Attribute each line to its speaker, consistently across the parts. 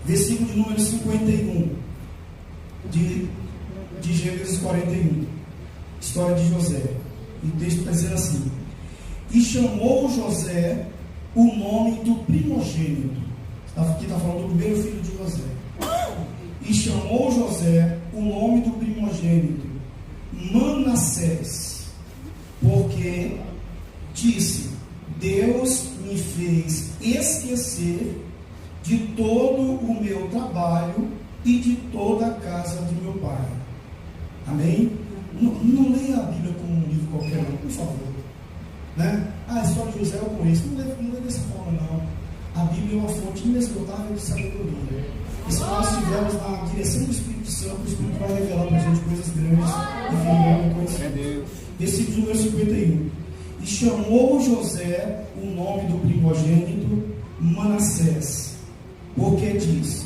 Speaker 1: versículo de número 51, de Gênesis 41, história de José. E o texto está dizendo assim: e chamou José o nome do primogênito. Aqui está falando do primeiro filho de José. E chamou José o nome do primogênito Manassés, porque disse: Deus me fez esquecer de todo o meu trabalho e de toda a casa de meu pai. Amém? Não leia a Bíblia como um livro qualquer, não, por favor. Né? A história de José eu conheço. Não leia dessa forma, não. A Bíblia é uma fonte inesgotável de sabedoria. E se nós estivermos na direção do Espírito Santo, o Espírito vai revelar para a gente coisas grandes e conhecidas. Versículo número 51. E chamou José o nome do primogênito Manassés, porque disse: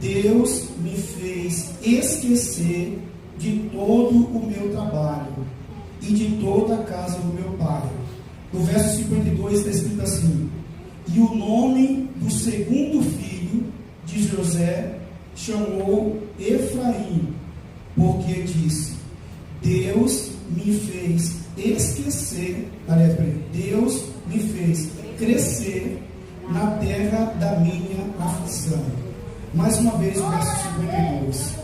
Speaker 1: Deus me fez esquecer de todo o meu trabalho e de toda a casa do meu pai. No verso 52 está escrito assim: e o nome do segundo filho de José chamou Efraim, porque disse: Deus me fez esquecer, Deus me fez crescer na terra da minha aflição. Mais uma vez o verso 52.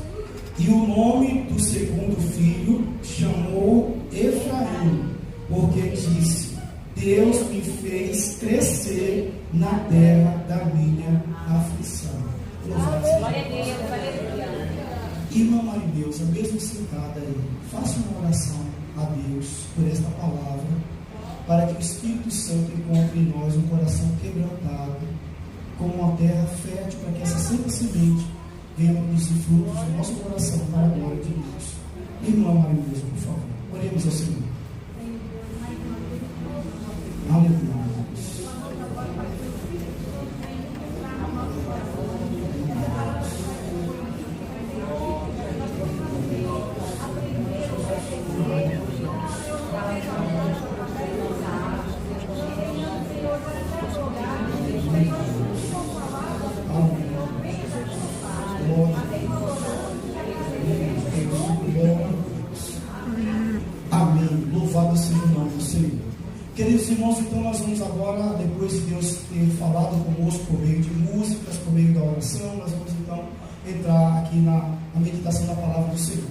Speaker 1: E o nome do segundo filho chamou Efraim, porque disse: Deus me fez crescer na terra da minha aflição. Glória a Deus, aleluia. Irmã Marideus, mesmo sentada aí, faça uma oração a Deus por esta palavra, para que o Espírito Santo encontre em nós um coração quebrantado, como uma terra fértil, para que essa santa semente venha produzir frutos no nosso coração para a glória de Deus. Irmã Marideus, por favor, oremos ao Senhor. Aleluia. Amém. Louvado seja o nome do Senhor. Queridos irmãos, então nós vamos agora, depois de Deus ter falado conosco por meio de músicas, por meio da oração, nós vamos então entrar aqui na meditação da palavra do Senhor.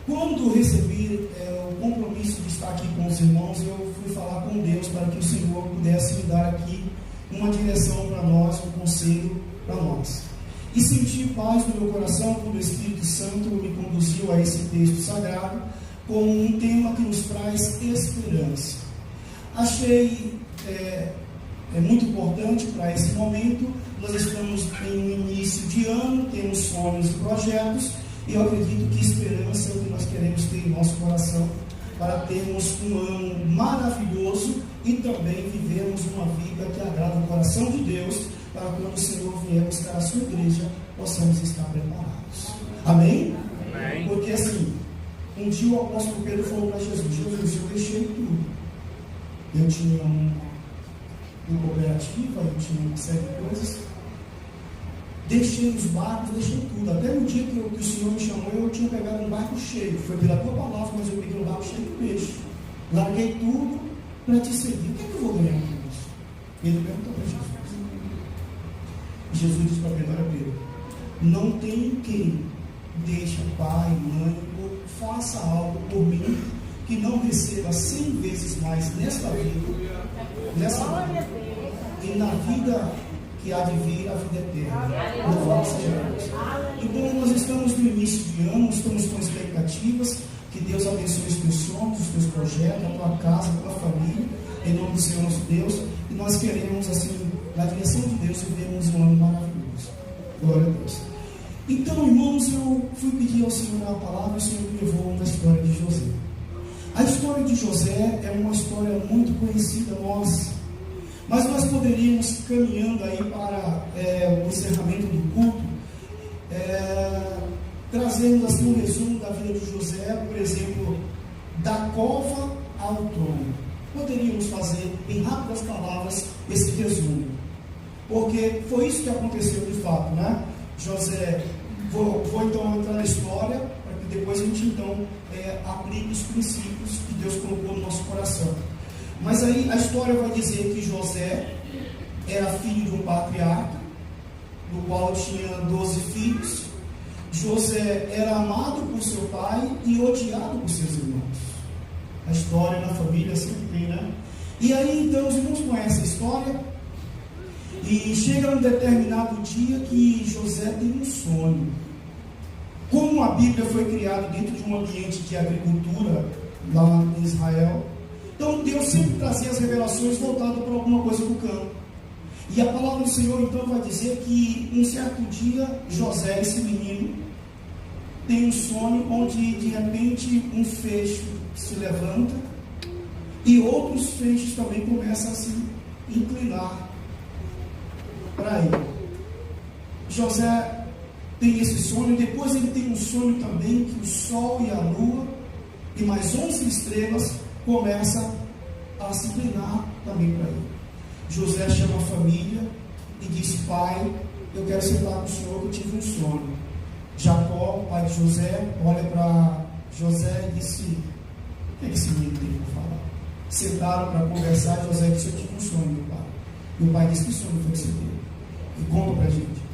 Speaker 1: Quando recebi o compromisso de estar aqui com os irmãos, eu fui falar com Deus para que o Senhor pudesse me dar aqui uma direção para nós, um conselho para nós. E senti paz no meu coração quando o Espírito Santo me conduziu a esse texto sagrado como um tema que nos traz esperança. Achei muito importante para esse momento. Nós estamos em um início de ano, temos sonhos e projetos, e eu acredito que esperança é o que nós queremos ter em nosso coração, para termos um ano maravilhoso e também vivermos uma vida que agrada o coração de Deus, para quando o Senhor vier buscar a sua igreja, possamos estar preparados. Amém? Amém. Porque assim, um dia o apóstolo Pedro falou para Jesus: Jesus, eu deixei tudo. Eu tinha uma cooperativa, eu tinha uma série de coisas, deixei os barcos, deixei tudo. Até no dia que o Senhor me chamou, eu tinha pegado um barco cheio. Foi pela tua palavra, mas eu peguei um barco cheio de peixe. Larguei tudo para te seguir. O que é que eu vou ganhar com isso? Ele perguntou para Jesus. E Jesus disse para Pedro: olha, Pedro, não tem quem deixe pai, mãe, ou faça algo por mim, que não receba 100 vezes mais nesta vida, e na vida que há de vir, a vida eterna. Louvado seja Deus. Então nós estamos no início de ano, estamos com expectativas, que Deus abençoe os teus sonhos, os teus projetos, a tua casa, a tua família, em nome do Senhor nosso Deus, e nós queremos, assim, na direção de Deus, vivermos um ano maravilhoso. Glória a Deus. Então, irmãos, eu fui pedir ao Senhor a palavra, e o Senhor me levou na história de José. A história de José é uma história muito conhecida nossa, mas nós poderíamos, caminhando aí para o encerramento do culto, trazendo assim um resumo da vida de José, por exemplo, da cova ao trono. Poderíamos fazer em rápidas palavras esse resumo. porque foi isso que aconteceu de fato, né? José, vou então entrar na história, para que depois a gente então aplique os princípios que Deus colocou no nosso coração. Mas aí a história vai dizer que José era filho de um patriarca, do qual tinha 12 filhos. José era amado por seu pai e odiado por seus irmãos. A história na família sempre tem, né? E aí então os irmãos conhecem a história. E chega um determinado dia que José tem um sonho. Como a Bíblia foi criada dentro de um ambiente de agricultura lá em Israel, então Deus sempre trazia as revelações voltadas para alguma coisa do campo. E a palavra do Senhor então vai dizer que um certo dia José, esse menino, tem um sonho onde de repente um feixe se levanta e outros feixes também começam a se inclinar para ele. José tem esse sonho, depois ele tem um sonho também que o sol e a lua e mais 11 estrelas começam a se inclinar também para ele. José chama a família e diz: pai, eu quero sentar com o senhor que eu tive um sonho. Jacó, pai de José, olha para José e disse: o que esse menino tem para falar? Sentaram para conversar. José disse: eu tive um sonho, meu pai. E o pai disse: que sonho foi que você teve? E conta para a gente.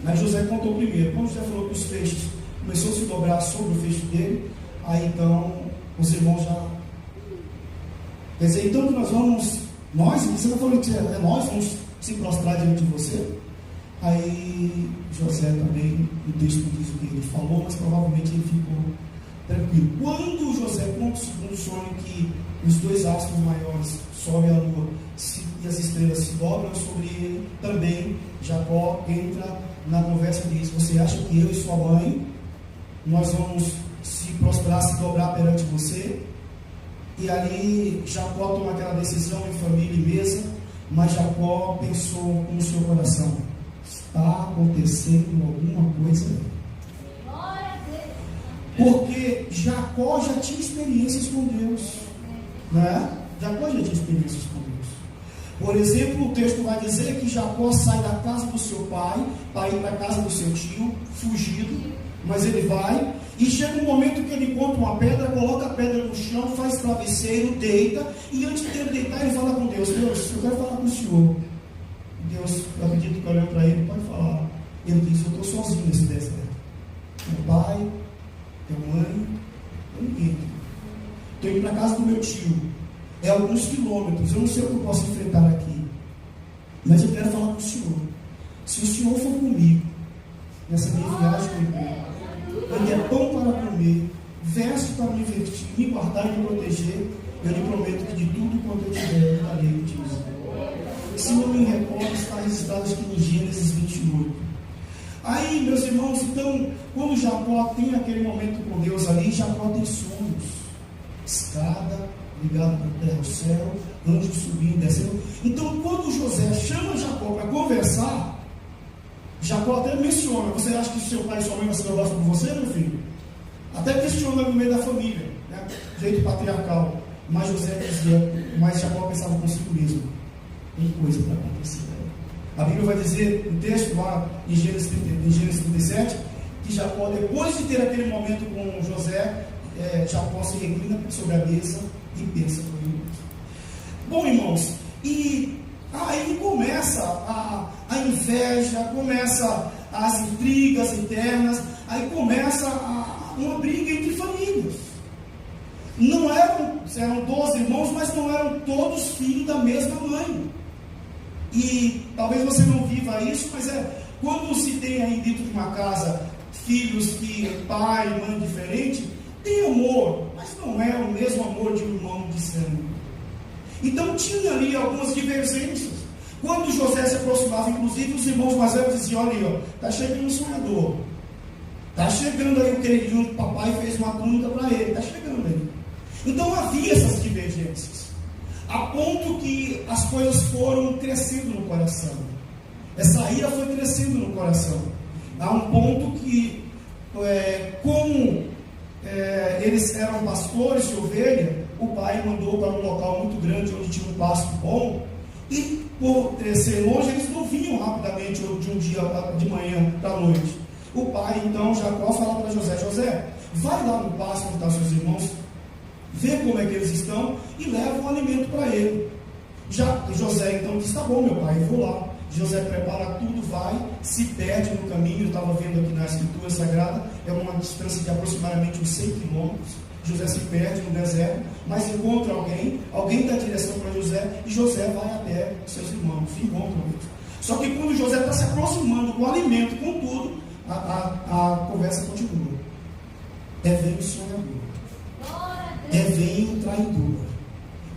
Speaker 1: Mas José contou primeiro. Quando José falou que os feixes começou a se dobrar sobre o feixe dele, aí então os irmãos já... Quer dizer, então que nós vamos... você está falando que nós vamos se prostrar diante de você? Aí José também, o texto diz o que ele falou, mas provavelmente ele ficou tranquilo. Quando José conta o segundo sonho, que os dois astros maiores, Sol e a Lua, e as estrelas se dobram sobre ele, também Jacó entra na conversa e diz: você acha que eu e sua mãe, nós vamos se prostrar, se dobrar perante você? E ali Jacó toma aquela decisão em família e mesa, mas Jacó pensou no seu coração: está acontecendo alguma coisa aí. Porque Jacó já tinha experiências com Deus, né? Jacó já tinha experiências com Deus. Por exemplo, o texto vai dizer que Jacó sai da casa do seu pai para ir para a casa do seu tio, fugido, mas ele vai, e chega um momento que ele encontra uma pedra, coloca a pedra no chão, faz travesseiro, deita, e antes de ele deitar, ele fala com Deus: Deus, eu quero falar com o Senhor. Deus, eu acredito que olhou para ele, pode falar. Ele diz: eu estou sozinho nesse deserto. Meu pai, minha mãe, eu ninguém. Estou indo para a casa do meu tio. É alguns quilômetros, eu não sei o que eu posso enfrentar aqui, mas eu quero falar com o Senhor. Se o Senhor for comigo nessa minha viagem comigo, ele é pão para comer, verso para me vestir, me guardar e me proteger, eu lhe prometo que de tudo quanto eu tiver, eu darei o dízimo. Se não me recordo, está registrado aqui em Gênesis 28. Aí, meus irmãos, então, quando Jacó tem aquele momento com Deus ali, Jacó tem sonhos, escada ligado para a terra ao céu, anjos subindo e descendo. Então, quando José chama Jacó para conversar, Jacó até menciona: você acha que seu pai e sua mãe vão se dobrar por você, meu filho? Até questiona no meio da família, né? Jeito patriarcal. Mas José dizia, mas Jacó pensava consigo mesmo: tem coisa para acontecer. A Bíblia vai dizer, no texto lá em Gênesis 37, que Jacó, depois de ter aquele momento com José, Jacó se reclina sobre a mesa e pensa por ele. Bom, irmãos, e aí começa a inveja, começa as intrigas internas, aí começa uma briga entre famílias. Não eram 12 irmãos, mas não eram todos filhos da mesma mãe. E talvez você não viva isso, mas quando se tem aí dentro de uma casa filhos que pai e mãe diferente, tem amor, mas não é o mesmo amor de um irmão de sangue. Então tinha ali algumas divergências. Quando José se aproximava, inclusive os irmãos mais velhos diziam: olha aí, está chegando um sonhador, está chegando aí o queridinho que o papai fez uma túnica para ele, está chegando aí. Então havia essas divergências, a ponto que as coisas foram crescendo no coração. Essa ira foi crescendo no coração, a um ponto que, eles eram pastores de ovelha, o pai mandou para um local muito grande onde tinha um pasto bom, E por ser longe, eles não vinham rapidamente de um dia de manhã para a noite. O pai, então, Jacó, fala para José: José, vai lá no pasto onde estão seus irmãos, vê como é que eles estão e leva um alimento para ele. José então diz: tá bom, meu pai, eu vou lá. José prepara tudo, vai, se perde no caminho. Eu estava vendo aqui na Escritura Sagrada, é uma distância de aproximadamente uns 100 quilômetros. José se perde no deserto, mas encontra alguém dá direção para José, e José vai até seus irmãos, se encontram eles. Só que quando José está se aproximando com o alimento, com tudo, a conversa continua. Vem o sonhador, vem o traidor,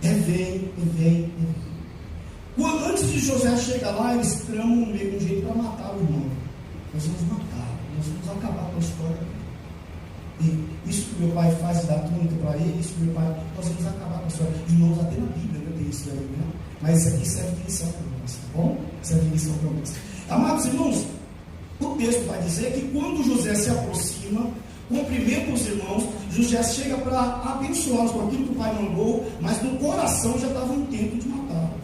Speaker 1: vem. Antes de José chegar lá, eles tramam um jeito para matar o irmão. Nós vamos matar, nós vamos acabar com a história dele. E isso que meu pai faz, dá túnica para ele, isso que meu pai, nós vamos acabar com a história. Irmãos, até na Bíblia não tem isso aí, né? Mas isso aqui serve de lição para nós, tá bom? Serve de lição para nós. Amados irmãos, o texto vai dizer que quando José se aproxima, cumprimenta os irmãos, José chega para abençoá-los com aquilo que o pai mandou, mas no coração já estava um intento de matá-lo.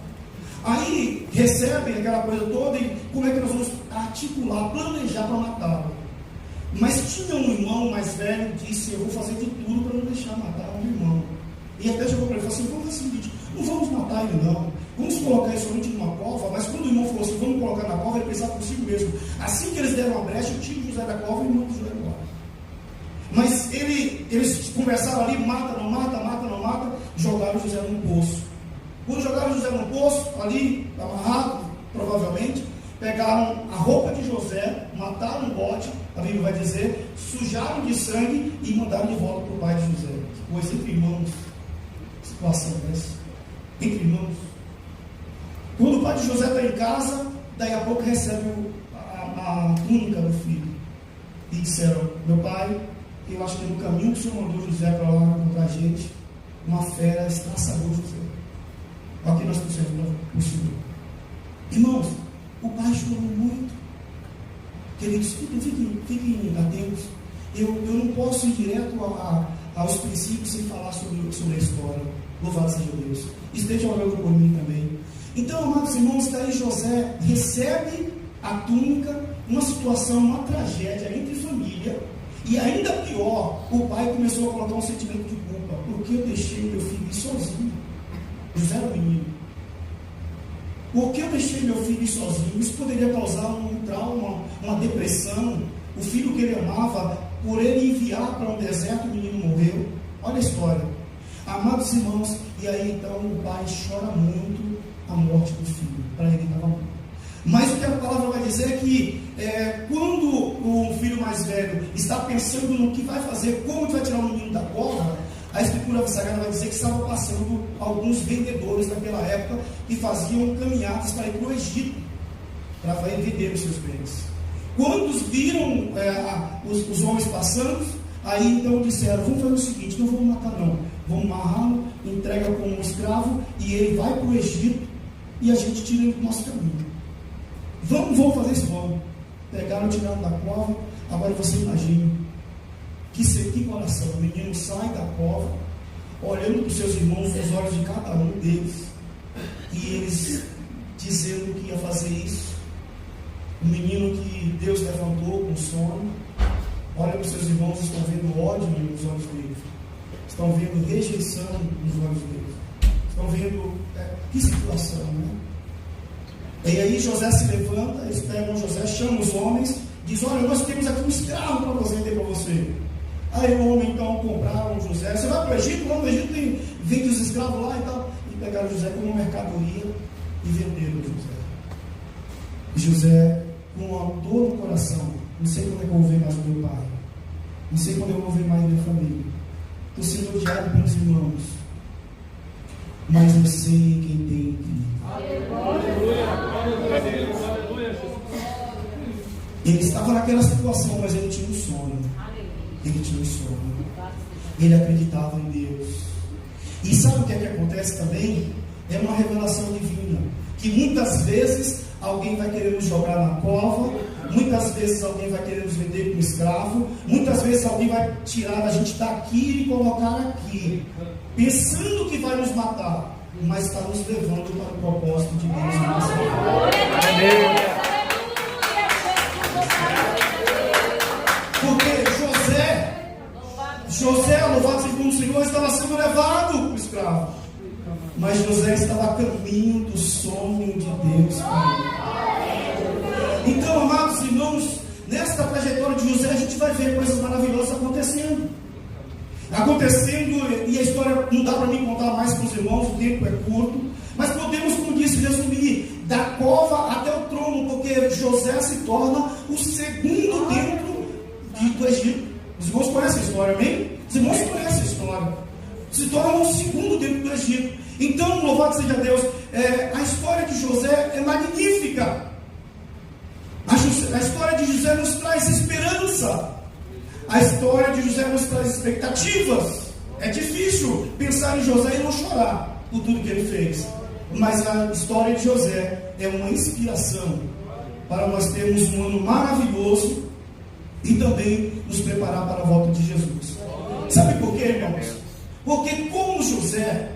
Speaker 1: Aí recebem aquela coisa toda e como é que nós vamos articular, planejar para matá-lo. Mas tinha um irmão mais velho que disse: eu vou fazer de tudo para não deixar matar o meu irmão. E até chegou para ele e falou assim: vamos fazer o seguinte, não vamos matar ele não, vamos colocar ele somente numa cova. Mas quando o irmão falou assim: vamos colocar na cova, ele pensava consigo mesmo. Assim que eles deram a brecha, eu tiro José da cova e o irmão de José embora. Mas eles conversaram ali: mata, não mata, jogaram José num poço. Quando jogaram José no poço, ali, amarrado, provavelmente, pegaram a roupa de José, mataram o bote, a Bíblia vai dizer, sujaram de sangue e mandaram de volta para o pai de José. Pois entre irmãos, situação dessa, entre irmãos. Quando o pai de José está em casa, daí a pouco recebe a túnica do filho. E disseram: meu pai, eu acho que no caminho que o senhor mandou José para lá encontrar a gente, uma fera estraçalhou José. Aqui nós trouxemos para o Senhor. Irmãos, o pai chorou muito. Queridos, fiquem atentos. Eu não posso ir direto aos princípios sem falar sobre a história. Louvado seja Deus. Esteja orando por mim também. Então, amados irmãos, daí José recebe a túnica, uma situação, uma tragédia entre família. E ainda pior, o pai começou a colocar um sentimento de culpa. Porque eu deixei meu filho ir sozinho. José era menino. Por que eu deixei meu filho ir sozinho? Isso poderia causar um trauma, uma depressão. O filho que ele amava, por ele enviar para um deserto, o menino morreu. Olha a história. Amados irmãos, e aí então o pai chora muito a morte do filho. Para ele estava morto. Mas o que a palavra vai dizer é que quando o filho mais velho está pensando no que vai fazer, como vai tirar o menino da cova, a Escritura Sagrada vai dizer que estavam passando alguns vendedores naquela época que faziam caminhadas para ir para o Egito, para vender os seus bens. Quando viram os homens passando, aí então disseram: vamos fazer o seguinte, não vamos matar não, vamos amarrá-lo, entrega como um escravo e ele vai para o Egito e a gente tira ele do nosso caminho. Vamos fazer isso, vamos. Pegaram, tiraram da cova. Agora você imagina que coração. O menino sai da cova, olhando para os seus irmãos, nos olhos de cada um deles, e eles dizendo que ia fazer isso. O menino que Deus levantou com sono, olha para os seus irmãos, estão vendo ódio nos olhos deles, estão vendo rejeição nos olhos deles, estão vendo que situação, né? E aí José se levanta, eles pegam José, chamam os homens, diz: olha, nós temos aqui um escravo para vender para você. Aí o homem então compraram José. Você vai para o Egito? Lá no Egito vende os escravos lá e tal. E pegaram José como uma mercadoria e venderam José. José, com a dor no coração: não sei quando é que eu vou ver mais o meu pai, não sei quando eu vou ver mais a minha família, estou sendo odiado pelos irmãos, mas eu sei quem tem que. Ele estava naquela situação, mas ele tinha um sonho. Ele tinha um sonho. Ele acreditava em Deus. E sabe o que é que acontece também? É uma revelação divina. Que muitas vezes alguém vai querer nos jogar na cova, muitas vezes alguém vai querer nos vender como escravo, muitas vezes alguém vai tirar a gente daqui e colocar aqui, pensando que vai nos matar. mas está nos levando para o propósito de Deus na nossa vida. Porque José, louvado seja o Senhor, estava sendo levado para o escravo, mas José estava a caminho do sonho de Deus para ele. Então, amados irmãos, nesta trajetória de José a gente vai ver coisas maravilhosas acontecendo, e a história não dá para mim contar mais para os irmãos, o tempo é curto, mas podemos, como disse, resumir da cova até o trono, porque José se torna o segundo templo do Egito. Os irmãos conhecem a história, amém? Os irmãos conhecem a história. Se torna o segundo templo do Egito. Então, louvado seja Deus, a história de José é magnífica. A história de José nos traz esperança. A história de José nos traz expectativas. É difícil pensar em José e não chorar por tudo que ele fez. Mas a história de José é uma inspiração para nós termos um ano maravilhoso e também nos preparar para a volta de Jesus. Sabe por quê, irmãos? Porque como José,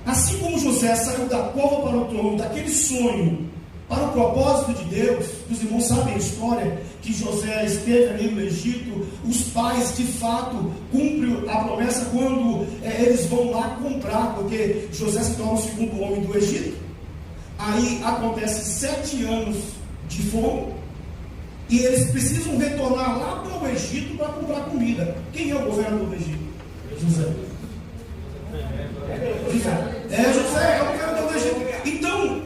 Speaker 1: assim como José saiu da cova para o trono, daquele sonho para o propósito de Deus, os irmãos sabem a história, que José esteve ali no Egito, os pais de fato cumprem a promessa quando eles vão lá comprar, porque José se torna o segundo homem do Egito. Aí acontece 7 anos de fome, e eles precisam retornar lá para o Egito para comprar comida. Quem é o governador do Egito? José. José é o governador do Egito. Então,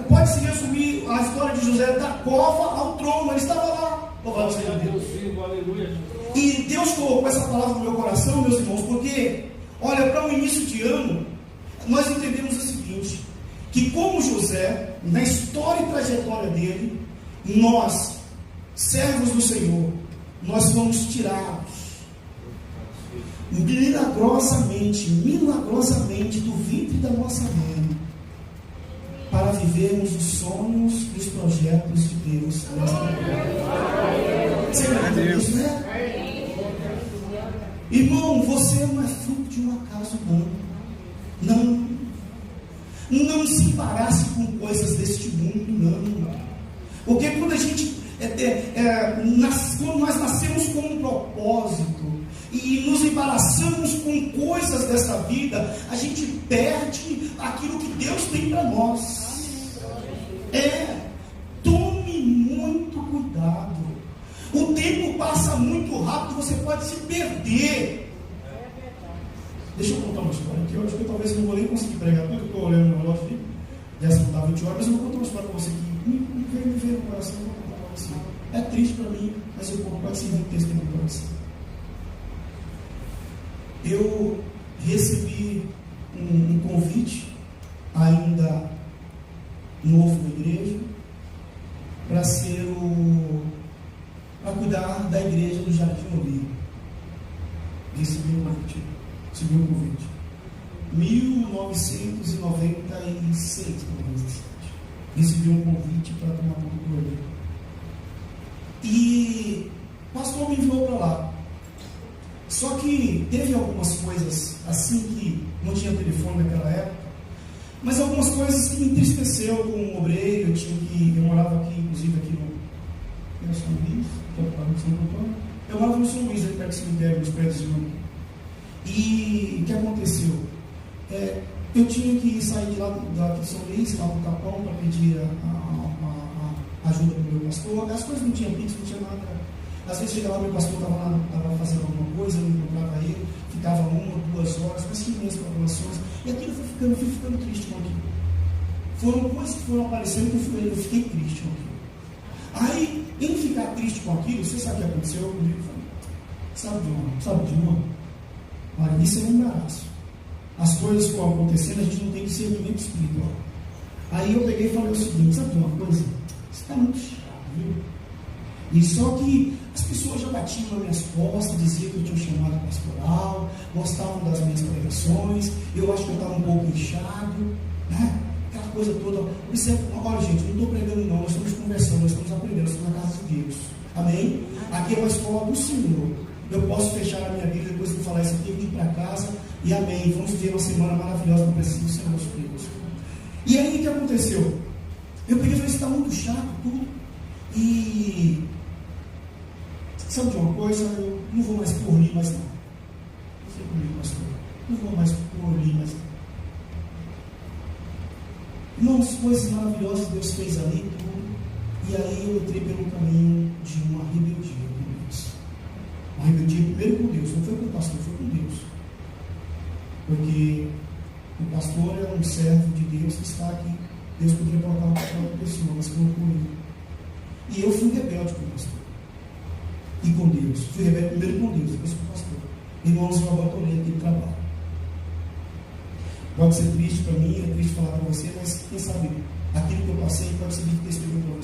Speaker 1: pode-se resumir a história de José da cova ao trono. Ele estava lá. Louvado seja Deus. E Deus colocou essa palavra no meu coração, meus irmãos, porque, olha, para o início de ano, nós entendemos o seguinte, que como José, na história e trajetória dele, nós, servos do Senhor, nós fomos tirados milagrosamente do ventre da nossa mãe, para vivermos os sonhos e os projetos de Deus. Você entende isso, né? Irmão, você não é fruto de um acaso humano. Não se embarace com coisas deste mundo, não. Porque quando a gente quando nós nascemos com um propósito e nos embaraçamos com coisas dessa vida, a gente perde aquilo que Deus tem para nós. Tome muito cuidado. O tempo passa muito rápido, você pode se perder. Deixa eu contar uma história aqui. Eu acho que talvez eu não vou nem conseguir pregar tudo, eu estou olhando no relógio aqui, já são 20 horas, mas eu vou contar uma história para você que me veio no coração. É triste para mim, mas eu pode servir de testemunho para você. Eu recebi um convite, ainda novo na igreja, para cuidar da igreja do Jardim Olivo. Recebi um convite. 1996, recebi um convite para tomar conta do Olivo. E o pastor me enviou para lá. Só que teve algumas coisas assim que não tinha telefone naquela época, mas algumas coisas que me entristeceu como obreiro. Eu morava aqui, inclusive aqui no São Luís, eu morava no São Luís, ali perto do cemitério, nos prédios de Mano. E o que aconteceu? Eu tinha que sair de lá de São Luís, lá no Capão, para pedir a ajuda do meu pastor. As coisas não tinham pix, não tinha nada. Às vezes chegava lá, meu pastor estava fazendo alguma coisa, eu não encontrava ele, ficava 1 ou 2 horas, mas tinha minhas programações. E aquilo eu fui ficando triste com aquilo. Foram coisas que foram aparecendo que eu fiquei triste com aquilo. Aí, em ficar triste com aquilo, você sabe o que aconteceu comigo? Sabe de uma? Olha, isso é um embaraço. As coisas foram acontecendo, a gente não tem discernimento espiritual. Aí eu peguei e falei o seguinte: sabe de uma coisa? Isso está muito chato, viu? E só que as pessoas já batiam nas minhas costas, diziam que eu tinha um chamado pastoral, gostavam das minhas pregações, eu acho que eu estava um pouco inchado, né? Aquela coisa toda. Olha, gente, não estou pregando não, nós estamos conversando, nós estamos aprendendo, nós estamos na casa de Deus. Amém? Aqui é uma escola do Senhor. Eu posso fechar a minha Bíblia depois de falar isso aqui, eu vim para casa, E amém. Vamos ter uma semana maravilhosa no presença do Senhor, meus filhos. E aí, o que aconteceu? Eu peguei e falei, está muito chato tudo. E sabe de uma coisa? Eu não vou mais por ali mais não. Não sei comigo, pastor. Não vou mais por ali mais não. Irmãos, coisas maravilhosas Deus fez ali, tudo. E aí eu entrei pelo caminho de uma rebeldia com Deus. Uma rebeldia primeiro com Deus, não foi com o pastor, foi com Deus. Porque o pastor é um servo de Deus que está aqui. Deus poderia colocar uma outra pessoa, mas colocou ele. E eu fui rebelde com o pastor. E com Deus. Fui rebelde primeiro com Deus, depois com o pastor. Irmãos, eu abandonei aquele trabalho. Pode ser triste para mim, é triste falar para você, mas quem sabe aquilo que eu passei pode ser de testemunho para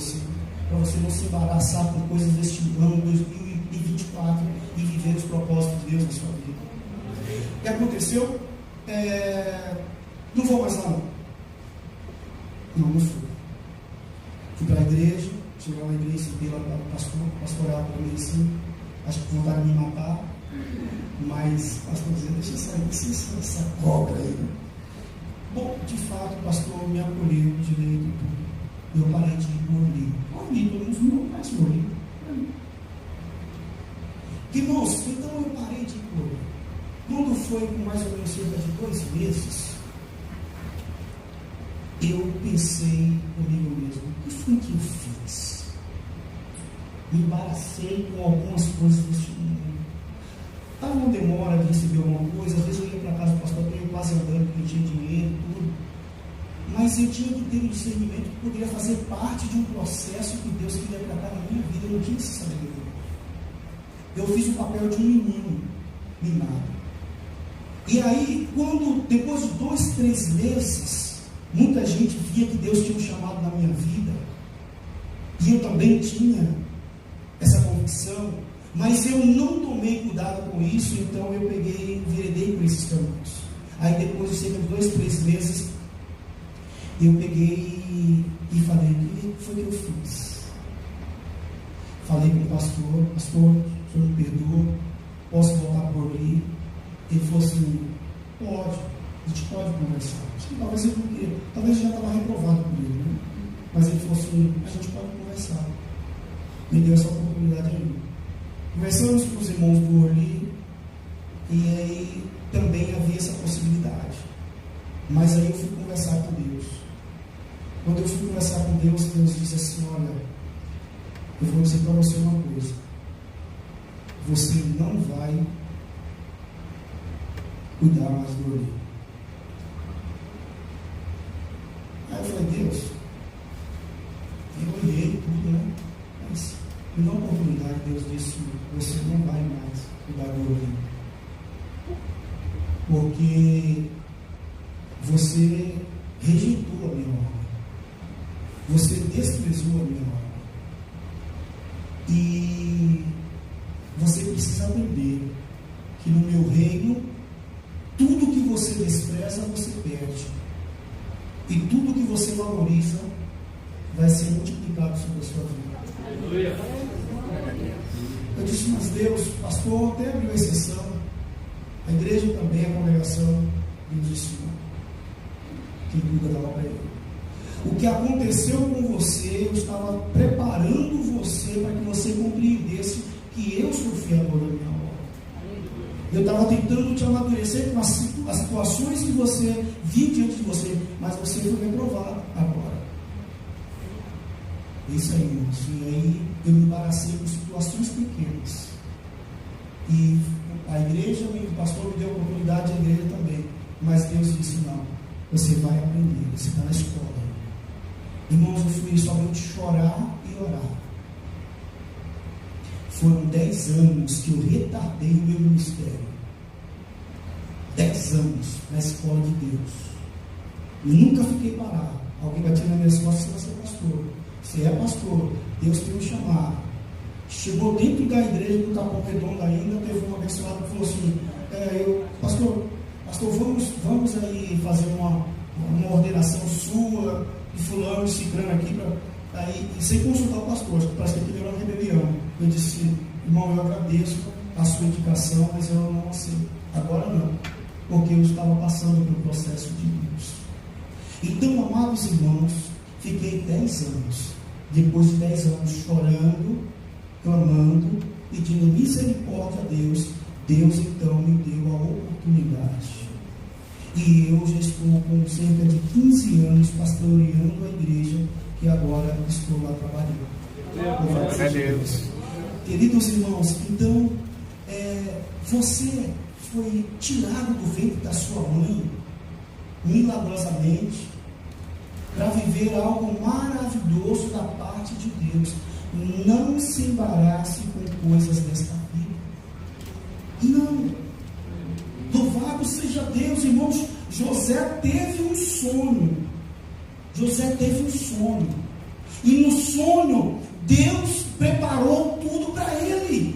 Speaker 1: você não se embaraçar com coisas deste ano 2024 e viver os propósitos de Deus na sua vida. O que aconteceu? Não vou mais lá não fui. Fui para a igreja, cheguei lá na igreja, sentei lá para o pastoral para mim assim, acho que vontade de me matar, mas o pastor dizia, deixa eu sair essa cobra aí. Bom, de fato, o pastor me acolheu direito e tudo. E eu parei de morrer. Morri, todo mundo não mais morri. Irmãos, então eu parei de morrer. Quando foi com mais ou menos cerca de 2 meses, eu pensei comigo mesmo, o que foi que eu fiz? Me embaracei com algumas coisas deste mundo. Estava uma demora de receber alguma coisa, às vezes eu ia para casa do pastor, eu quase andando, porque não tinha dinheiro, tudo. Mas eu tinha que ter um discernimento que poderia fazer parte de um processo que Deus queria tratar na minha vida. Eu não tinha essa sabedoria. Eu fiz o papel de um menino mimado. E aí, depois de 2, 3 meses, muita gente via que Deus tinha um chamado na minha vida. E eu também tinha essa convicção. Mas eu não tomei cuidado com isso, então eu peguei e enveredei por esses caminhos. Aí depois de cerca de 2, 3 meses, eu peguei e falei, o que foi que eu fiz? Falei com o pastor, o senhor me perdoa, posso voltar por ali? Ele falou assim, pode, a gente pode conversar. Acho que talvez ele não queria, talvez já estava reprovado por ele, né? Mas ele falou assim, a gente pode conversar. Me deu essa oportunidade aí. Conversamos com os irmãos do Orly e aí também havia essa possibilidade. Mas aí eu fui conversar com Deus. Quando eu fui conversar com Deus, Deus disse assim, olha, eu vou dizer para você uma coisa. Você não vai cuidar mais do Orly. Aí eu falei, Deus, eu olhei tudo, né? Mas na oportunidade, Deus disse, você não vai mais cuidar do Orly. Porque você rejeitou a minha obra. Você desprezou a minha obra. E você precisa aprender que no meu reino, tudo que você despreza, você perde. E tudo que você valoriza vai ser multiplicado sobre a sua vida. Eu disse, mas Deus, pastor, até abriu exceção. A igreja também, a congregação, Deus disse, quem cuida da obra é ele. O que aconteceu com você, eu estava preparando você para que você compreendesse que eu sou o fiador da minha obra. Eu estava tentando te amadurecer com as situações que você viu diante de você, mas você foi reprovado agora. Isso aí, irmãos. E aí eu me embaracei com situações pequenas. E a igreja, o pastor me deu a oportunidade, a igreja também. Mas Deus disse, não, você vai aprender, você está na escola. Irmãos, eu fui somente chorar e orar. Foram 10 anos que eu retardei o meu ministério. 10 anos na escola de Deus. Eu nunca fiquei parado. Alguém batia nas minhas costas, você é pastor. Você é pastor. Deus tem um chamado. Chegou dentro da igreja do Capão Redondo ainda, teve um abençoado que falou assim, pastor, vamos aí fazer uma ordenação sua, de fulano, de ciclano aqui, aí, sem consultar o pastor, parece que aquilo era uma rebelião. Eu disse, irmão, eu agradeço a sua indicação, mas eu não aceito. Agora não. porque eu estava passando pelo processo de Deus. Então, amados irmãos, fiquei 10 anos, depois de 10 anos chorando, clamando, pedindo misericórdia a Deus. Deus então me deu a oportunidade. E eu já estou com cerca de 15 anos pastoreando a igreja que agora estou lá trabalhando.
Speaker 2: Glória a Deus.
Speaker 1: Queridos irmãos, então, você foi tirado do ventre da sua mãe, milagrosamente, para viver algo maravilhoso da parte de Deus. Não se embarace com coisas desta vida. Não. Louvado seja Deus, irmãos. José teve um sonho. E no sonho, Deus preparou tudo para ele.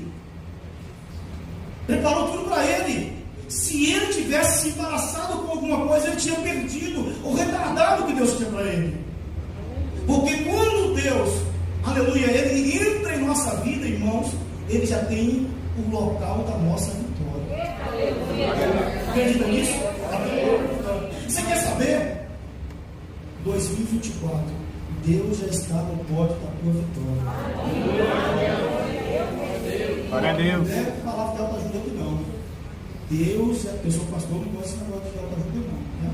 Speaker 1: Se ele tivesse se embaraçado com alguma coisa, ele tinha perdido o retardado que Deus tinha para ele. Porque quando Deus, aleluia, ele entra em nossa vida, irmãos, ele já tem o local da nossa vitória. Acredita nisso? Você quer saber? 2024, Deus já está no pote da tua vitória.
Speaker 2: Glória a Deus.
Speaker 1: Não é palavra de autoajuda aqui não. Deus, a pessoa pastor não gosta de negócio de autoajuda não. Né?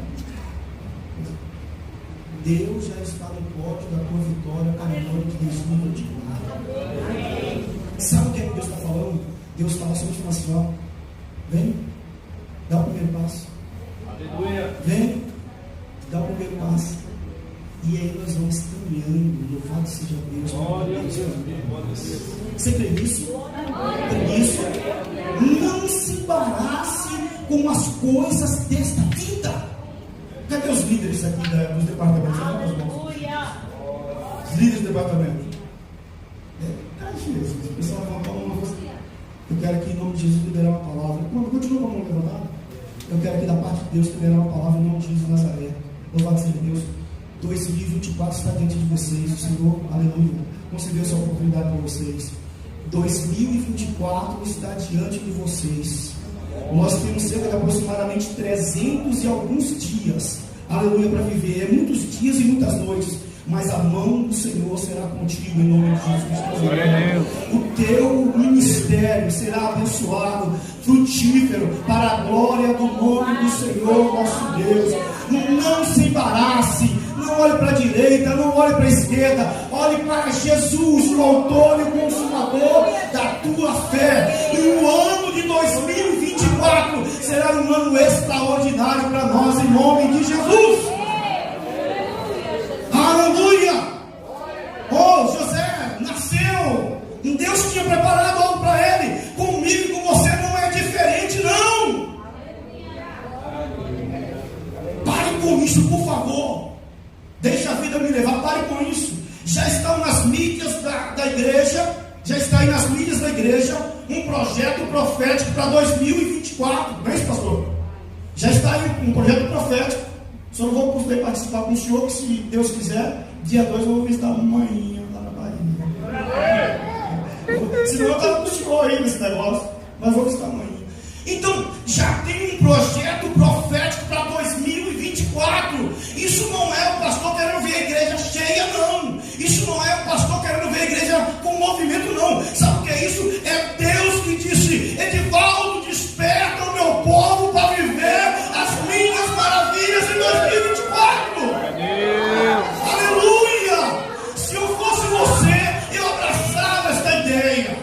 Speaker 1: Deus já está no pote da tua vitória para o nome de 2024. Sabe o que é que Deus está falando? Deus fala sobre assim, ó. Vem, dá o primeiro passo.
Speaker 2: Aleluia.
Speaker 1: Vem, dá o primeiro passo. E aí nós vamos caminhando. Louvado seja Deus.
Speaker 2: Glória a Deus.
Speaker 1: Você crê nisso? Crê nisso? Não se embarace com as coisas desta vida. Cadê os líderes aqui dos departamentos?
Speaker 3: Aleluia.
Speaker 1: Os líderes do departamento. Jesus. O pessoal levantou a mão. Eu quero aqui, em nome de Jesus, liberar uma palavra. Continua com a mão levantada. Eu quero aqui, da parte de Deus, liberar uma palavra em nome de Jesus de Nazaré. Louvado seja Deus. 2024 está diante de vocês. O Senhor, aleluia, concedeu essa oportunidade para vocês. 2024 está diante de vocês. Nós temos cerca de aproximadamente 300 e alguns dias, aleluia, para viver. Muitos dias e muitas noites. Mas a mão do Senhor será contigo em nome de Jesus.
Speaker 2: Glória a Deus.
Speaker 1: O teu ministério será abençoado, frutífero, para a glória do nome do Senhor nosso Deus. Não se embarace, não olhe para a direita, não olhe para a esquerda, olhe para Jesus, o autor e o consumador da tua fé. E o ano de 2024 será um ano extraordinário para nós, em nome de Jesus. Aleluia! Oh, José nasceu, Deus tinha preparado algo para ele. Comigo e com você não é diferente, não. Pare com isso, por favor. Deixa a vida me levar, pare com isso. Já estão nas mídias da igreja, já está aí nas mídias da igreja um projeto profético para 2024. Não é isso, pastor? Já está aí um projeto profético. Só não vou poder participar com o senhor, que se Deus quiser, dia 2 eu vou visitar uma manhã lá na Bahia. Senão eu estava com o senhor aí nesse negócio, mas vou visitar amanhã. Então, já tem um projeto profético para 2024. Isso não é o pastor querendo ver a igreja cheia, não. Isso não é o pastor querendo ver a igreja com movimento, não. Sabe o que é isso? É Deus que disse: Edivaldo, desperta o meu povo para viver as minhas maravilhas em 2024. Aleluia! Se eu fosse você, eu abraçava esta ideia.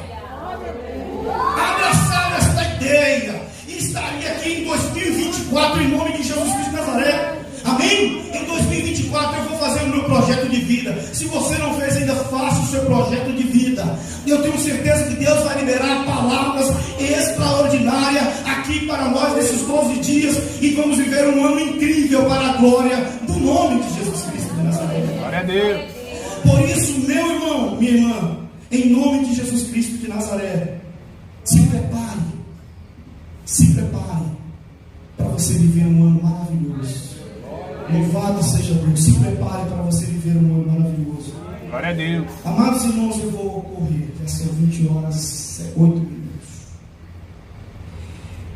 Speaker 1: Abraçava esta ideia. E estaria aqui em 2024 em nome de Jesus Cristo de Nazaré. Amém? Em 2024 eu vou fazer o meu projeto de vida. Se você não fez ainda, faça o seu projeto de vida. Eu tenho certeza que Deus vai liberar palavras extraordinárias aqui para nós nesses 12 dias. E vamos viver um ano incrível para a glória do nome de Jesus Cristo de Nazaré.
Speaker 2: Glória a Deus.
Speaker 1: Por isso, meu irmão, minha irmã, em nome de Jesus Cristo de Nazaré, se prepare para você viver um ano maravilhoso. Louvado seja Deus. Se prepare para você viver um ano maravilhoso.
Speaker 2: Glória a Deus.
Speaker 1: Amados irmãos, eu vou correr. Já são 20 horas, 8 minutos.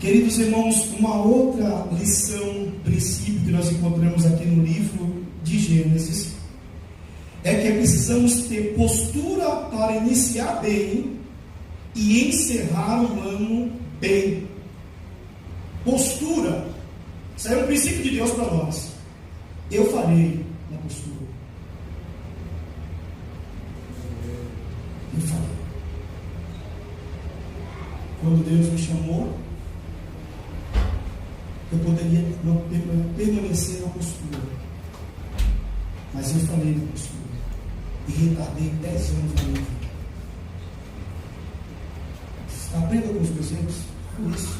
Speaker 1: Queridos irmãos, uma outra lição, princípio que nós encontramos aqui no livro de Gênesis, é que precisamos ter postura para iniciar bem e encerrar o ano bem. Postura. Isso é um princípio de Deus para nós. Eu falei na postura. Eu falei. Quando Deus me chamou, eu poderia não permanecer na postura. Mas eu falei na postura. E retardei 10 anos da minha vida. Aprenda com os meus erros por isso.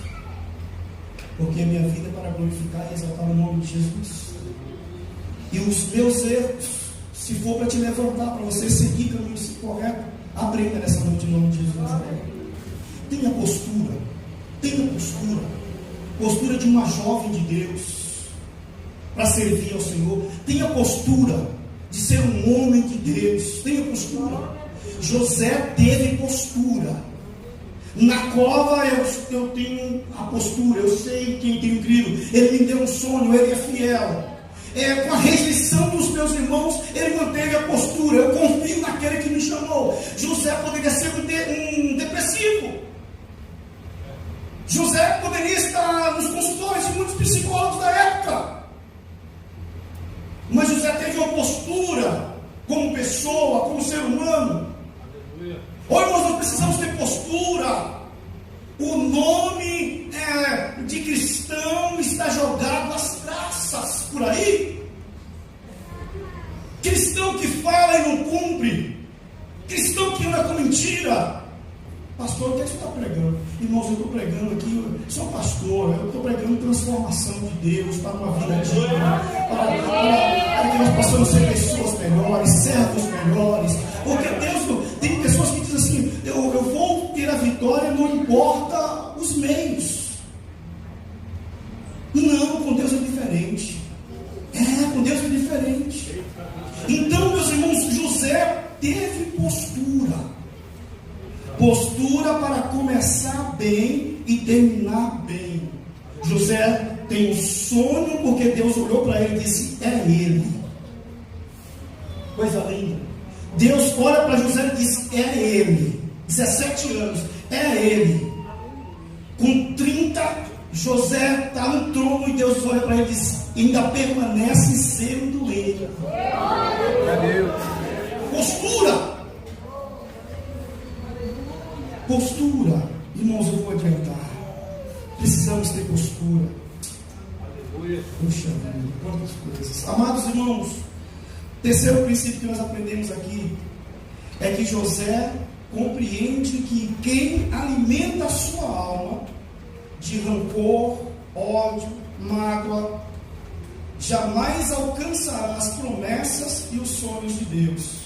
Speaker 1: Porque a minha vida é para glorificar e exaltar o nome de Jesus. E os meus erros, se for para te levantar, para você seguir o caminho correto, aprenda nessa noite em nome de Jesus. Tenha postura. Tenha postura. Postura de uma jovem de Deus para servir ao Senhor. Tenha postura de ser um homem de Deus. Tenha postura. José teve postura. Na cova eu tenho a postura. Eu sei quem tenho crido. Ele me deu um sonho. Ele é fiel. Com a rejeição dos meus irmãos, ele manteve a postura. Eu confio naquele que me chamou. José poderia ser um depressivo. José poderia estar nos consultórios de muitos psicólogos da época. Mas José teve uma postura como pessoa, como ser humano. Hoje nós precisamos ter postura. O nome de cristão está jogado às traças por aí. Cristão que fala e não cumpre. Cristão que anda com mentira. Pastor, o que é que você está pregando? Irmãos, eu estou pregando aqui, eu sou pastor, eu estou pregando transformação de Deus para uma vida digna, para que nós possamos ser pessoas melhores, servos melhores. Porque Deus, tem pessoas que dizem assim, eu vou ter a vitória, não importa os meios. Não, com Deus é diferente. Com Deus é diferente. Então, meus irmãos, José teve postura. Postura para começar bem e terminar bem. José tem um sonho porque Deus olhou para ele e disse: é ele. Coisa linda. Deus olha para José e diz: é ele. 17 anos, é ele. Com 30, José está no trono e Deus olha para ele e diz: ainda permanece sendo ele. Postura. Postura, irmãos, eu vou adiantar. Precisamos ter postura. Puxa vida, quantas coisas. Amados irmãos, terceiro princípio que nós aprendemos aqui é que José compreende que quem alimenta a sua alma de rancor, ódio, mágoa, jamais alcançará as promessas e os sonhos de Deus.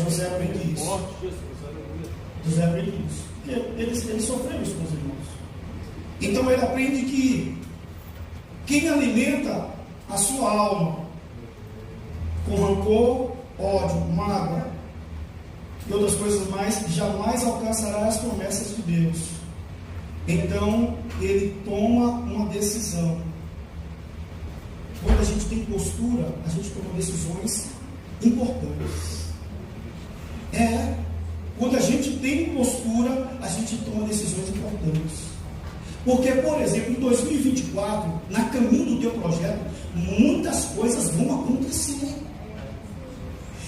Speaker 1: José aprende isso. José aprende isso. Ele sofreu isso com os irmãos. Então ele aprende que quem alimenta a sua alma com rancor, ódio, mágoa e outras coisas mais, jamais alcançará as promessas de Deus. Então ele toma uma decisão. Quando a gente tem postura, a gente toma decisões importantes. Quando a gente tem postura, a gente toma decisões importantes. Porque, por exemplo, em 2024, na caminho do teu projeto, muitas coisas vão acontecer.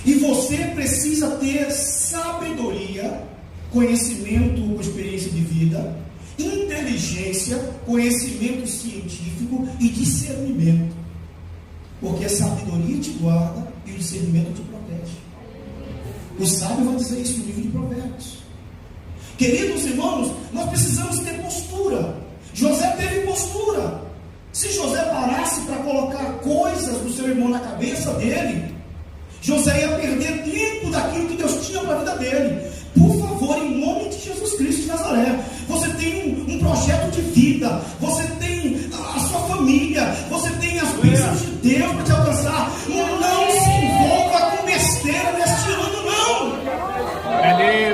Speaker 1: E você precisa ter sabedoria, conhecimento com experiência de vida, inteligência, conhecimento científico e discernimento. Porque a sabedoria te guarda e o discernimento te protege. O sábio vai dizer isso no livro de Provérbios. Queridos irmãos, nós precisamos ter postura. José teve postura. Se José parasse para colocar coisas do seu irmão na cabeça dele, José ia perder tempo daquilo que Deus tinha para a vida dele. Por favor, em nome de Jesus Cristo de Nazaré, você tem um projeto de vida, você tem a sua família, você tem as bênçãos de Deus para te alcançar. Não se envolva com besteira neste ano, não.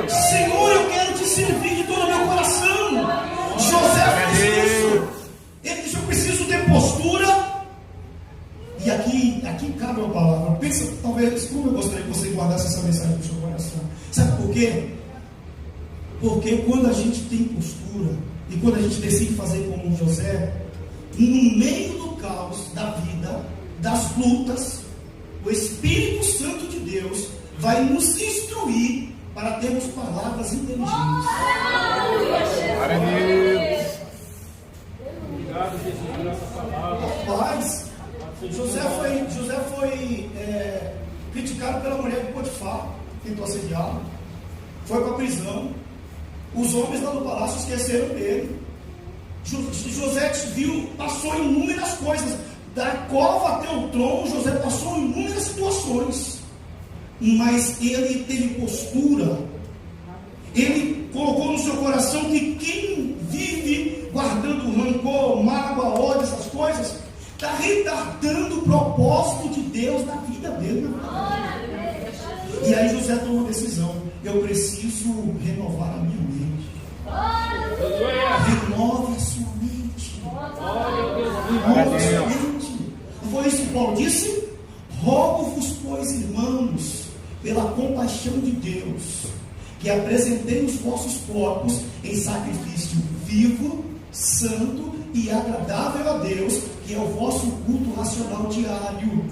Speaker 1: Senhor, eu quero te servir de todo o meu coração. José quê? Porque quando a gente tem postura, e quando a gente decide fazer como José, no meio do caos da vida, das lutas, o Espírito Santo de Deus vai nos instruir para termos palavras inteligentes.
Speaker 2: Glória a Deus. Obrigado, Jesus, por essa palavra.
Speaker 1: Rapaz, José foi criticado pela mulher de Potifar, tentou assediá-lo, foi para a prisão. Os homens lá no palácio esqueceram dele. José passou inúmeras coisas. Da cova até o trono, José passou inúmeras situações. Mas ele teve postura. Ele colocou no seu coração que quem vive guardando rancor, mágoa, ódio, essas coisas, está retardando o propósito de Deus na vida dele. E aí José tomou uma decisão: eu preciso renovar a minha mente. Renove a sua mente. Renove a sua mente. Não foi isso que Paulo disse? Rogo-vos, pois, irmãos, pela compaixão de Deus, que apresentei os vossos corpos em sacrifício vivo, santo e agradável a Deus, que é o vosso culto racional diário.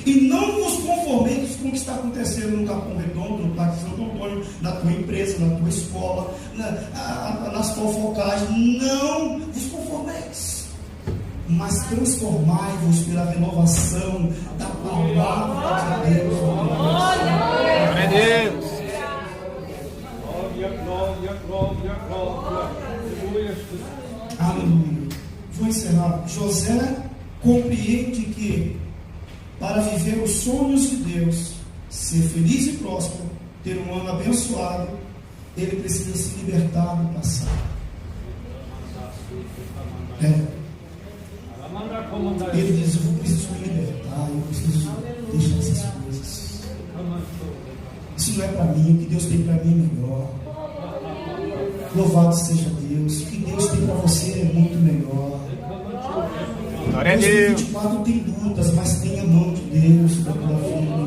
Speaker 1: E não vos conformeis com o que está acontecendo no Capão Redondo, no Parque Santo Antônio, na tua empresa, na tua escola, nas fofocagens. Não vos conformeis, mas transformai-vos pela renovação da palavra de Deus.
Speaker 2: Glória a Deus.
Speaker 1: Aleluia. Vou encerrar. José compreende que para viver os sonhos de Deus, ser feliz e próspero, ter um ano abençoado, ele precisa se libertar do passado. Ele diz: eu preciso me libertar, eu preciso deixar essas coisas. Isso não é para mim, o que Deus tem para mim é melhor. Louvado seja Deus, o que Deus tem para você é muito melhor.
Speaker 2: Glória a Deus.
Speaker 1: 2024 tem lutas, mas tem a mão de Deus sobre a tua vida.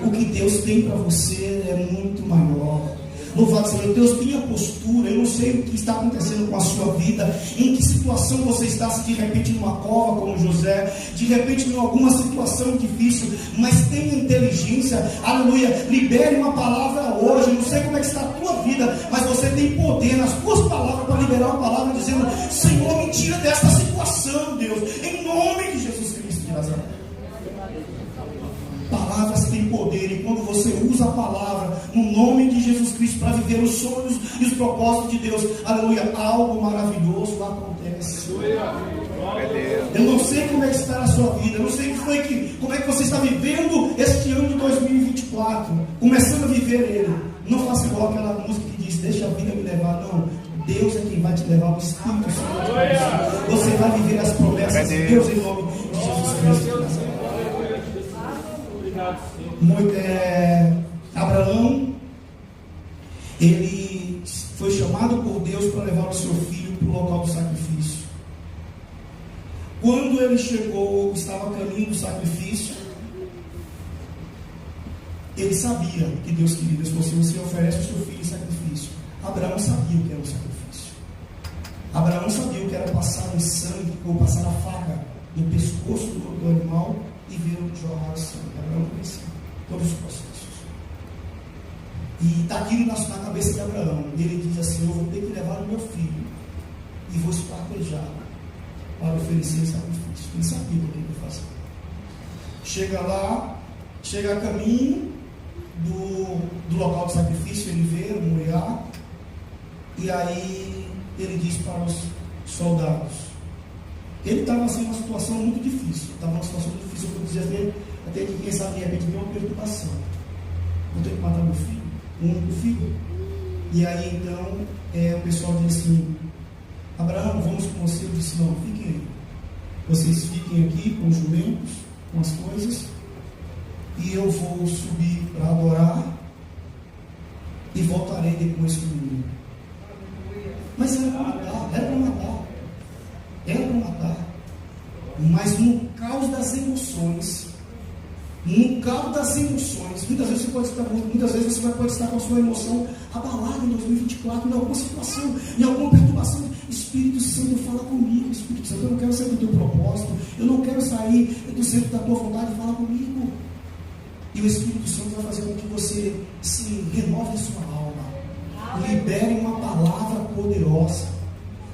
Speaker 1: O que Deus tem para você é muito maior. Louvado seja Deus, tenha postura. Eu não sei o que está acontecendo com a sua vida, em que situação você está, se de repente numa cova como José, de repente em alguma situação difícil, mas tenha inteligência, aleluia, libere uma palavra hoje. Não sei como é que está a tua vida, mas você tem poder nas tuas palavras para liberar uma palavra dizendo: Senhor, me tira desta situação, Deus, em nome de Jesus Cristo de Nazaré. Palavras têm poder, e quando você usa a palavra no nome de Jesus Cristo para viver os sonhos e os propósitos de Deus, aleluia, algo maravilhoso acontece. Eu não sei como é que está a sua vida, eu não sei como é que você está vivendo este ano de 2024, começando a viver ele. Não faça igual aquela música que diz: deixa a vida me levar. Não, Deus é quem vai te levar, o Espírito Santo. Você vai viver as promessas de Deus em nome de Jesus Cristo. Abraão, ele foi chamado por Deus para levar o seu filho para o local do sacrifício. Quando ele chegou, estava a caminho do sacrifício, ele sabia que Deus queria. Deus falou assim: você oferece o seu filho em sacrifício. Abraão sabia o que era o sacrifício. Abraão sabia o que era passar o sangue, ou passar a faca no pescoço do animal e ver o jorrar o sangue. Abraão conhecia todos os processos. E está aquilo na cabeça de Abraão. Ele diz assim: eu vou ter que levar o meu filho e vou espartejar para oferecer o sacrifício. Ele sabia o que ele ia fazer. Chega lá, chega a caminho do local do sacrifício, ele vê o Moriá, e aí ele diz para os soldados. Ele estava assim numa situação muito difícil. Estava numa situação muito difícil. Eu dizia dele, até que quem sabe de repente veio uma perturbação. Vou ter que matar meu filho, um único filho. E aí então o pessoal disse assim: Abraão, vamos com você. Eu disse: não, fiquem aí. Vocês fiquem aqui com os jumentos, com as coisas, e eu vou subir para adorar e voltarei depois com o menino. Mas era para matar, era para matar. Era para matar. Mas no caos das emoções, no cabo das emoções. Muitas vezes você pode estar com a sua emoção abalada em 2024, em alguma situação, em alguma perturbação. Espírito Santo, fala comigo. Espírito Santo, eu não quero sair do teu propósito, eu não quero sair do centro da tua vontade. Fala comigo. E o Espírito Santo vai fazer com que você se renove a sua alma, libere uma palavra poderosa.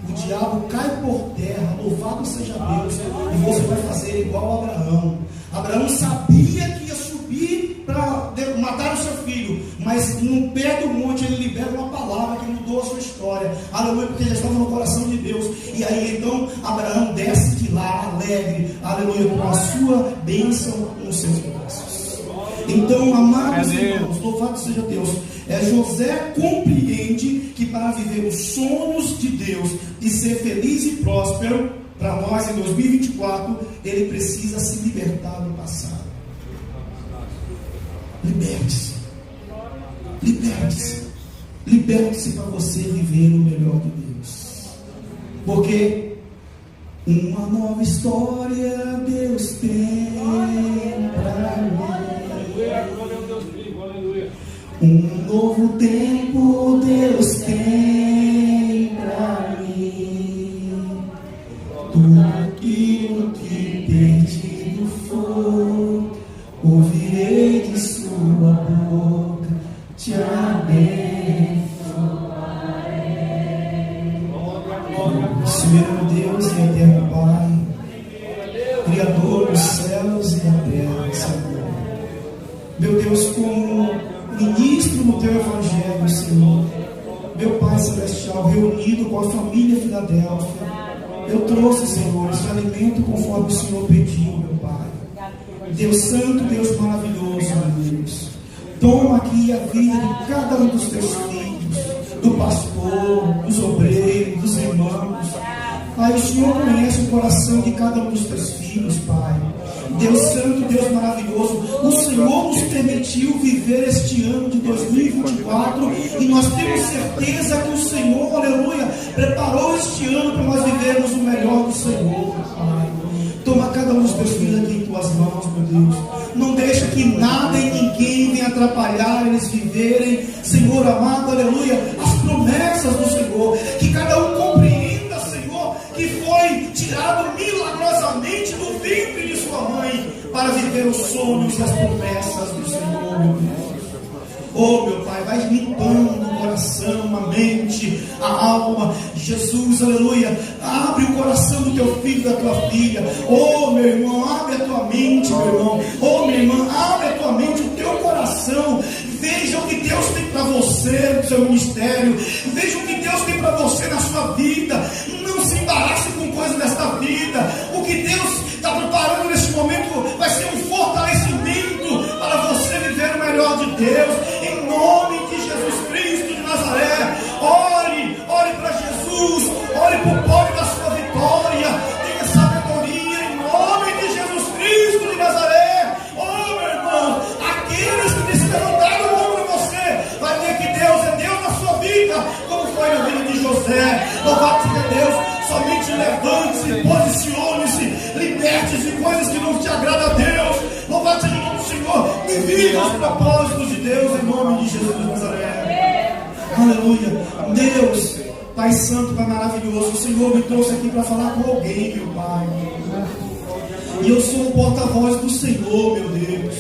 Speaker 1: O diabo cai por terra, louvado seja Deus, e você vai fazer igual a Abraão. Abraão sabia que ia subir para matar o seu filho, mas no pé do monte ele libera uma palavra que mudou a sua história. Aleluia, porque já estava no coração de Deus. E aí então Abraão desce de lá alegre, aleluia, com a sua bênção nos seus braços. Então, amados irmãos, louvado seja Deus, José compreende que para viver os sonhos de Deus e ser feliz e próspero para nós em 2024, ele precisa se libertar do passado. Liberte-se. Liberte-se. Liberte-se para você viver o melhor de Deus. Porque uma nova história Deus tem para mim. Um novo tempo Deus tem pra mim. Tudo aquilo que perdido for, ouvirei de sua boca, te abençoarei. Senhor Deus e eterno Pai, Criador dos céus e da terra, Senhor. Meu Deus, como ministro no teu evangelho, Senhor, meu Pai celestial, reunido com a família Filadélfia, eu trouxe, Senhor, esse alimento conforme o Senhor pediu, meu Pai. Deus santo, Deus maravilhoso, meu Deus, toma aqui a vida de cada um dos teus filhos, do pastor, dos obreiros, dos irmãos. Pai, o Senhor conhece o coração de cada um dos teus filhos, Pai. Deus santo, Deus maravilhoso, o Senhor nos permitiu viver este ano de 2024 e nós temos certeza que o Senhor, aleluia, preparou este ano para nós vivermos o melhor do Senhor, Pai. Toma cada um dos teus filhos aqui em tuas mãos, meu Deus. Não deixa que nada e ninguém venha atrapalhar eles viverem, Senhor amado, aleluia, as promessas do Senhor. Que cada um compreenda, Senhor, que foi tirado milagrosamente do ventre de sua mãe para viver os sonhos e as promessas do Senhor, meu Deus. Oh, meu Pai, vai limpando o coração, a mente, a alma. Jesus, aleluia, abre o coração do teu filho e da tua filha. Oh, meu irmão, abre a tua mente, meu irmão. Oh, minha irmã, abre a tua mente, o teu coração. Veja o que Deus tem para você no seu ministério. Veja o que Deus tem para você na sua vida. Não se embarace com coisas desta vida. O que Deus está preparando neste momento vai ser um fortalecimento para você viver o melhor de Deus. Em nome de Jesus Cristo de Nazaré, ore para Jesus, ore para o poder da sua vitória, tenha sabedoria em nome de Jesus Cristo de Nazaré. Oh, meu irmão, aqueles que têm se levantado contra você, vai ver que Deus é Deus na sua vida, como foi na vida de José. Louvado seja Deus, somente levante-se, posicione-se, liberte-se de coisas que não te agradam a Deus. Louvado seja o nome do Senhor, e viva os propósitos de Deus em nome de Jesus de Nazaré. Aleluia. Deus, Pai Santo, Pai maravilhoso, o Senhor me trouxe aqui para falar com alguém, meu Pai. E eu sou o porta-voz do Senhor, meu Deus.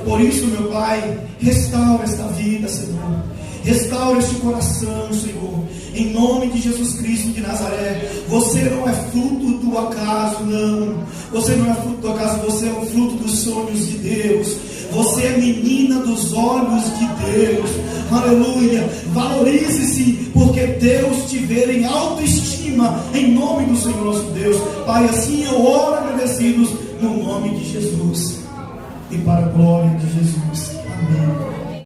Speaker 1: Por isso, meu Pai, restaura esta vida, Senhor. Restaura este coração, Senhor. Em nome de Jesus Cristo de Nazaré. Você não é fruto do acaso, não. Você não é fruto do acaso, você é o fruto dos sonhos de Deus. Você é menina dos olhos de Deus. Aleluia. Valorize-se, porque Deus te vê em autoestima. Em nome do Senhor nosso Deus. Pai, assim eu oro agradecidos no nome de Jesus. E para a glória de Jesus. Amém.